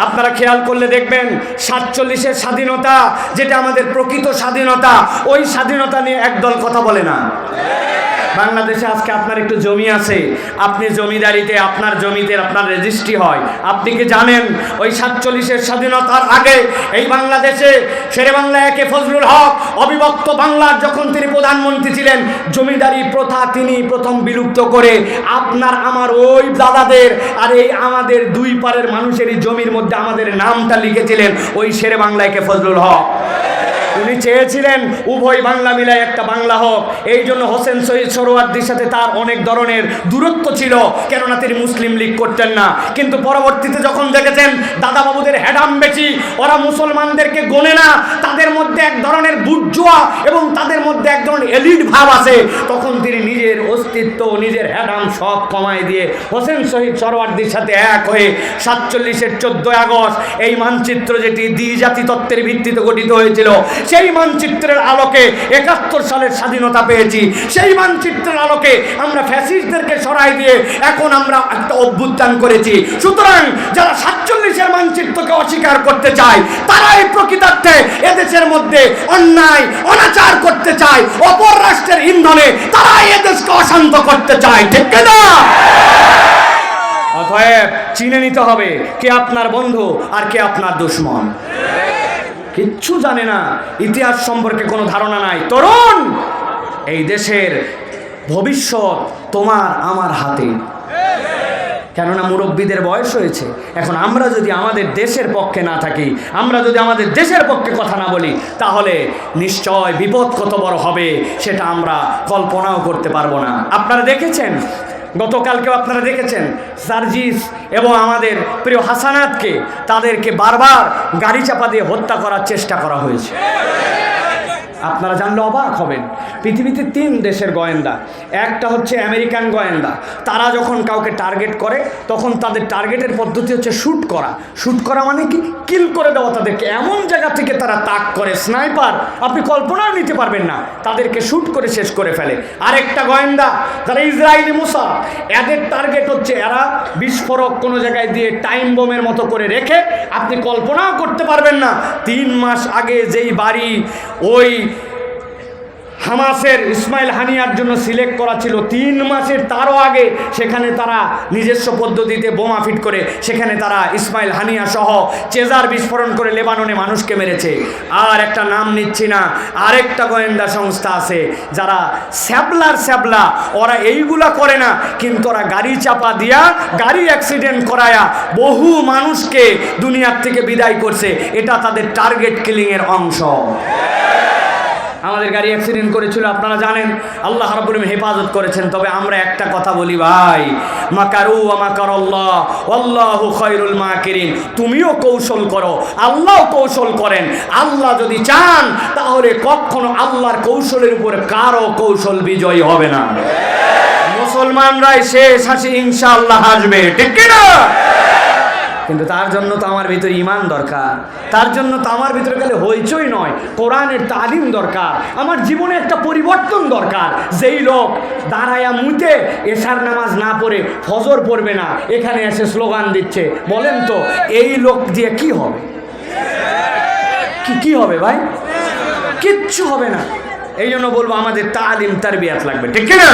Speaker 1: আপনারা খেয়াল করলে দেখবেন 47-এর স্বাধীনতা, যেটা আমাদের প্রকৃত স্বাধীনতা, ওই স্বাধীনতা নিয়ে একদল কথা বলে না। বাংলাদেশে আজকে আপনার একটু জমি আছে, আপনি জমিদারিতে আপনার জমিতে আপনার রেজিস্ট্রি হয়। আপনি কি জানেন ওই 47-এর স্বাধীনতার আগে এই বাংলাদেশে শেরেবাংলা একে ফজলুল হক অবিভক্ত বাংলার যখন তিনি প্রধানমন্ত্রী ছিলেন, জমিদারি প্রথা তিনি প্রথম বিলুপ্ত করে আপনার আমার ওই দাদাদের আর এই আমাদের দুই পারের মানুষেরই জমির মধ্যে আমাদের নামটা লিখেছিলেন ওই শেরেবাংলা একে ফজলুল হক। উনি চেয়েছিলেন উভয় বাংলা মিলায় একটা বাংলা হোক। এই জন্য হোসেন শহীদ সোহরাওয়ার্দীর সাথে তার অনেক ধরনের দূরত্ব ছিল, কেননা তিনি মুসলিম লীগ করতেন না। কিন্তু পরবর্তীতে যখন দেখেছেন দাদা বাবুদের হেডাম বেশি, ওরা মুসলমানদেরকে গোনে না, তাদের মধ্যে এক ধরনের বুর্জোয়া এবং তাদের মধ্যে এক ধরনের এলিট ভাব আছে, তখন তিনি নিজের অস্তিত্ব নিজের হেডাম সব কমায় দিয়ে হোসেন শহীদ সোহরাওয়ার্দীর সাথে এক হয়ে 47-এর 14 আগস্ট এই মানচিত্র যেটি দ্বিজাতি তত্ত্বের ভিত্তিতে গঠিত হয়েছিল, সেই মানচিত্রের আলোকে 71 সালের স্বাধীনতা পেয়েছি। সেই মানচিত্রের আলোকে আমরা ফ্যাসিস্টদেরকে সরাই দিয়ে এখন আমরা একটা অভ্যুত্থান করেছি। সুতরাং যারা 47-এর মানচিত্রকে অস্বীকার করতে চায়, তারাই প্রকৃতার্থে এদেশের মধ্যে অন্যায় অনাচার করতে চায়, অপর রাষ্ট্রের ইন্ধনে তারাই এদেশকে অশান্ত করতে চায়, ঠিক না? অতএব চিনে নিতে হবে কে আপনার বন্ধু আর কে আপনার দুশমন। কিচ্ছু জানে না, ইতিহাস সম্পর্কে কোনো ধারণা নাই। তরুণ, এই দেশের ভবিষ্যৎ তোমার আমার হাতে, কেননা মুরব্বীদের বয়স হয়েছে। এখন আমরা যদি আমাদের দেশের পক্ষে না থাকি, আমরা যদি আমাদের দেশের পক্ষে কথা না বলি, তাহলে নিশ্চয় বিপদ কত বড় হবে সেটা আমরা কল্পনাও করতে পারবো না। আপনারা দেখেছেন, গতকালকেও আপনারা দেখেছেন সার্জিস এবং আমাদের প্রিয় হাসানাতকে তাদেরকে বারবার গাড়ি চাপা দিয়ে হত্যা করার চেষ্টা করা হয়েছে। আপনারা জানলে অবাক হবেন, পৃথিবীতে 3 দেশের গোয়েন্দা, একটা হচ্ছে আমেরিকান গোয়েন্দা। তারা যখন কাউকে টার্গেট করে তখন তাদের টার্গেটের পদ্ধতি হচ্ছে শ্যুট করা। শ্যুট করা মানে কি? কিল করে দেওয়া। তাদেরকে এমন জায়গা থেকে তারা তাক করে, স্নাইপার, আপনি কল্পনাও নিতে পারবেন না, তাদেরকে শ্যুট করে শেষ করে ফেলে। আরেকটা গোয়েন্দা যারা ইসরায়েলি মোসাদ, এদের টার্গেট হচ্ছে এরা বিস্ফোরক কোনো জায়গায় দিয়ে টাইম বোমের মতো করে রেখে, আপনি কল্পনাও করতে পারবেন না 3 মাস আগে যেই বাড়ি ওই হামাসের ইসমাইল হানিয়ার জন্য সিলেক্ট করা ছিল, 3 মাসের তারও আগে সেখানে তারা নিজস্ব পদ্ধতিতে বোমা ফিট করে সেখানে তারা ইসমাইল হানিয়া সহ চেজার বিস্ফোরণ করে লেবাননে মানুষকে মেরেছে। আর একটা নাম নিচ্ছি না, আরেকটা গোয়েন্দা সংস্থা আছে যারা স্যাবলা, ওরা এইগুলা করে না, কিন্তু ওরা গাড়ি চাপা দিয়া গাড়ি অ্যাক্সিডেন্ট করায়া বহু মানুষকে দুনিয়ার থেকে বিদায় করছে। এটা তাদের টার্গেট কিলিংয়ের অংশ। আমাদের গাড়ি অ্যাক্সিডেন্ট করেছিল, আপনারা জানেন, আল্লাহ রাব্বুল আলামিন হেফাজত করেছেন। তবে আমরা একটা কথা বলি ভাই, মাকারু ওয়া মাকারাল্লাহ ওয়াল্লাহু খায়রুল মাকিরিন। তুমিও কৌশল করো, আল্লাহও কৌশল করেন। আল্লাহ যদি চান তাহলে কখনো আল্লাহর কৌশলের উপরে কারো কৌশল বিজয়ী হবে না। মুসলমানরাই শেষ হাসি ইনশাআল্লাহ হাসবে, ঠিক কি না? কিন্তু তার জন্য তো আমার ভিতরে ঈমান দরকার, তার জন্য তো আমার ভিতরে গেলে হইচই নয়, কোরআনের তালিম দরকার, আমার জীবনে একটা পরিবর্তন দরকার। যেই লোক দাঁড়ায়া মুতে এশার নামাজ না পড়ে ফজর পড়বে না, এখানে এসে স্লোগান দিচ্ছে, বলেন তো এই লোক দিয়ে কি হবে? কি হবে ভাই? কিচ্ছু হবে না। এই জন্য বলবো আমাদের তালিম তারবিয়াত লাগবে, ঠিক না?